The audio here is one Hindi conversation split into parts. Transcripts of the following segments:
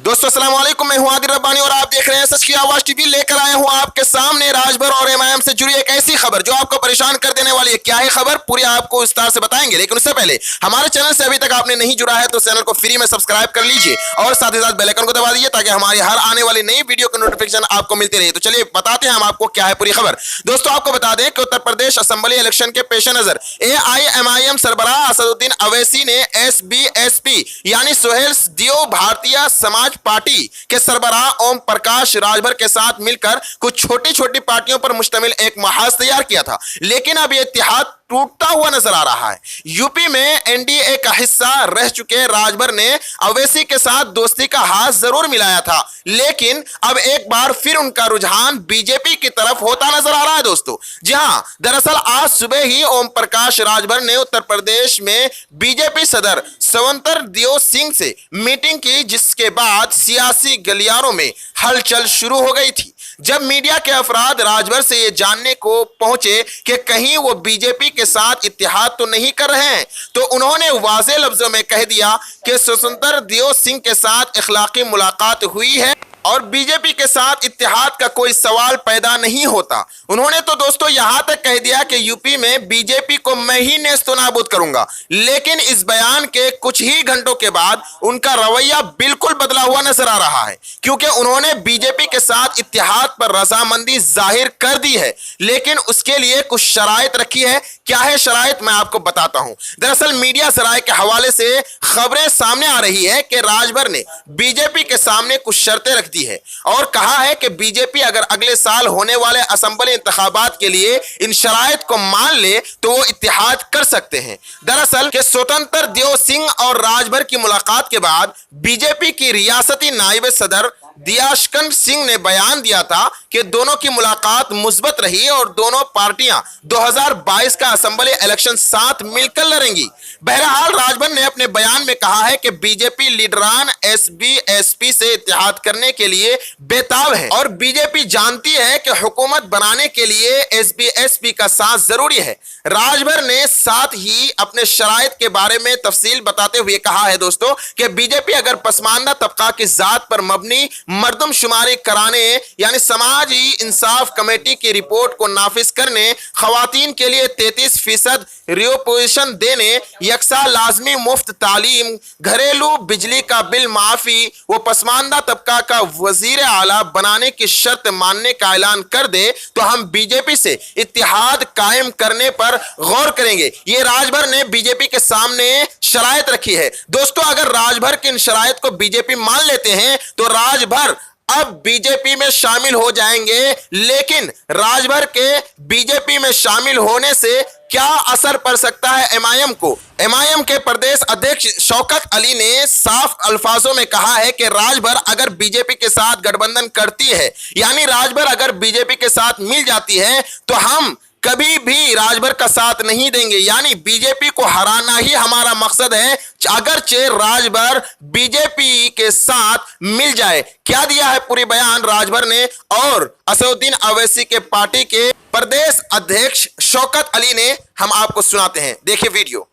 दोस्तों अस्सलाम वालेकुम, मैं हूं आदिल रब्बानी और आप देख रहे हैं सच की आवाज टीवी। लेकर आया हूं आपके सामने राजभर और एमआईएम से जुड़ी एक ऐसी खबर जो आपको परेशान कर देने वाली है। क्या है खबर, पूरी आपको विस्तार से बताएंगे, लेकिन उससे पहले हमारे चैनल से अभी तक आपने नहीं जुड़ा है तो चैनल को फ्री में सब्सक्राइब कर लीजिए और साथ ही साथ बेल आइकन को दबा दीजिए ताकि हमारी हर आने वाली नई वीडियो की नोटिफिकेशन आपको मिलती रहे। तो चलिए बताते हैं हम आपको क्या है पूरी खबर। दोस्तों आपको बता दें कि उत्तर प्रदेश असेंबली इलेक्शन के पेश नजर एआईएमआईएम सरबराह असदुद्दीन अवैसी ने एसबीएसपी यानी सोहेल दियो भारतीय समाज पार्टी के सरबराह ओम प्रकाश राजभर के साथ मिलकर कुछ छोटी छोटी पार्टियों पर मुश्तमिल एक महाज तैयार किया था, लेकिन अब यह इत्तेहाद टूटता हुआ नजर आ रहा है। यूपी में एनडीए का हिस्सा रह चुके राजभर ने अवैसी के साथ दोस्ती का हाथ जरूर मिलाया था, लेकिन अब एक बार फिर उनका रुझान बीजेपी की तरफ होता नजर आ रहा है। दोस्तों जी हां, दरअसल आज सुबह ही ओम प्रकाश राजभर ने उत्तर प्रदेश में बीजेपी सदर सवंतर दियो सिंह से मीटिंग की, जिसके बाद सियासी गलियारों में हलचल शुरू हो गई थी। जब मीडिया के अफराद राजभर से यह जानने को पहुंचे कि कहीं वो बीजेपी के साथ इत्तेहाद तो नहीं कर रहे हैं, तो उन्होंने वाज़ेह लफ्जों में कह दिया कि सवंतर दियो सिंह के साथ इखलाकी मुलाकात हुई है और बीजेपी के साथ इत्तेहाद का कोई सवाल पैदा नहीं होता। उन्होंने तो दोस्तों यहां तक कह दिया कि यूपी में बीजेपी को मैं ही नेस्तनाबूद करूंगा, लेकिन इस बयान के कुछ ही घंटों के बाद उनका रवैया बिल्कुल बदला हुआ नजर आ रहा है, क्योंकि उन्होंने बीजेपी के साथ इत्तेहाद पर रजामंदी जाहिर कर दी है, लेकिन उसके लिए कुछ शराइत रखी है। क्या है शराइत, मैं आपको बताता हूं। दरअसल मीडिया सराय के हवाले से खबरें सामने आ रही है कि राजभर ने बीजेपी के सामने कुछ शर्तें रख दी है और कहा है कि बीजेपी अगर अगले साल होने वाले असेंबली इंतखाबात के लिए इन शराइत को मान ले तो वो इत्तेहाद कर सकते हैं। दरअसल के स्वतंत्र दियो सिंह और राजभर की मुलाकात के बाद बीजेपी की रियासती नायब सदर दियाशकन सिंह ने बयान दिया था कि दोनों की मुलाकात मुस्बत रही और दोनों पार्टियां 2022 का असेंबली इलेक्शन साथ मिलकर लड़ेंगी। बहरहाल राजभर ने अपने बयान में कहा है कि बीजेपी लीडरान एसबीएसपी से इत्तेहाद करने के लिए बेताब है और बीजेपी जानती है कि हुकूमत बनाने के लिए एसबीएसपी का साथ जरूरी है। राजभर ने साथ ही अपने शराइत के बारे में तफसील बताते हुए कहा है दोस्तों कि बीजेपी अगर पसमानदा तबका की जात पर मबनी मर्दमशुमारी कराने यानी समाजी इंसाफ कमेटी की रिपोर्ट को नाफिज करने, खवातीन के लिए 33% रिपोजिशन देने, यकसा लाजमी मुफ्त तालीम, घरेलू बिजली का बिल माफी व पसमानदा तबका का वजीर आला बनाने की शर्त मानने का ऐलान कर दे तो हम बीजेपी से इत्तेहाद कायम करने पर गौर करेंगे। ये राजभर ने बीजेपी के सामने शराइत रखी है। दोस्तों अगर राजभर की इन शराइत को बीजेपी मान लेते हैं तो राजभर अब बीजेपी में शामिल हो जाएंगे, लेकिन राजभर के बीजेपी में शामिल होने से क्या असर पड़ सकता है एमआईएम को। एमआईएम के प्रदेश अध्यक्ष शौकत अली ने साफ अल्फाजों में कहा है कि राजभर अगर बीजेपी के साथ गठबंधन करती है यानी राजभर अगर बीजेपी के साथ मिल जाती है तो हम कभी भी राजभर का साथ नहीं देंगे, यानी बीजेपी को हराना ही हमारा मकसद है, अगरचे राजभर बीजेपी के साथ मिल जाए। क्या दिया है पूरी बयान राजभर ने और असदुद्दीन अवैसी के पार्टी के प्रदेश अध्यक्ष शौकत अली ने, हम आपको सुनाते हैं, देखिए वीडियो।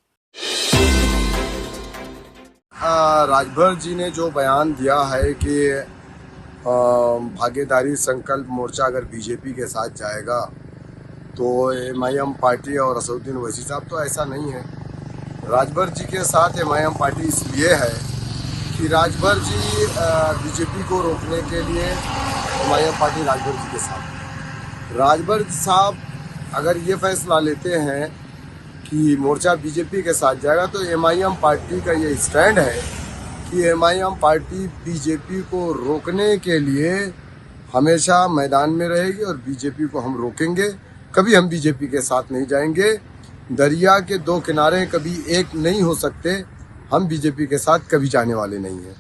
राजभर जी ने जो बयान दिया है कि भागीदारी संकल्प मोर्चा अगर बीजेपी के साथ जाएगा तो एमआईएम पार्टी और असदुद्दीन ओवैसी साहब, तो ऐसा नहीं है। राजभर जी के साथ एमआईएम पार्टी इसलिए है कि राजभर जी बीजेपी को रोकने के लिए एमआईएम पार्टी राजभर जी के साथ। राजभर साहब अगर ये फैसला लेते हैं कि मोर्चा बीजेपी के साथ जाएगा तो एमआईएम पार्टी का ये स्टैंड है कि एमआईएम पार्टी बीजेपी को रोकने के लिए हमेशा मैदान में रहेगी और बीजेपी को हम रोकेंगे। कभी हम बीजेपी के साथ नहीं जाएंगे। दरिया के दो किनारे कभी एक नहीं हो सकते। हम बीजेपी के साथ कभी जाने वाले नहीं हैं।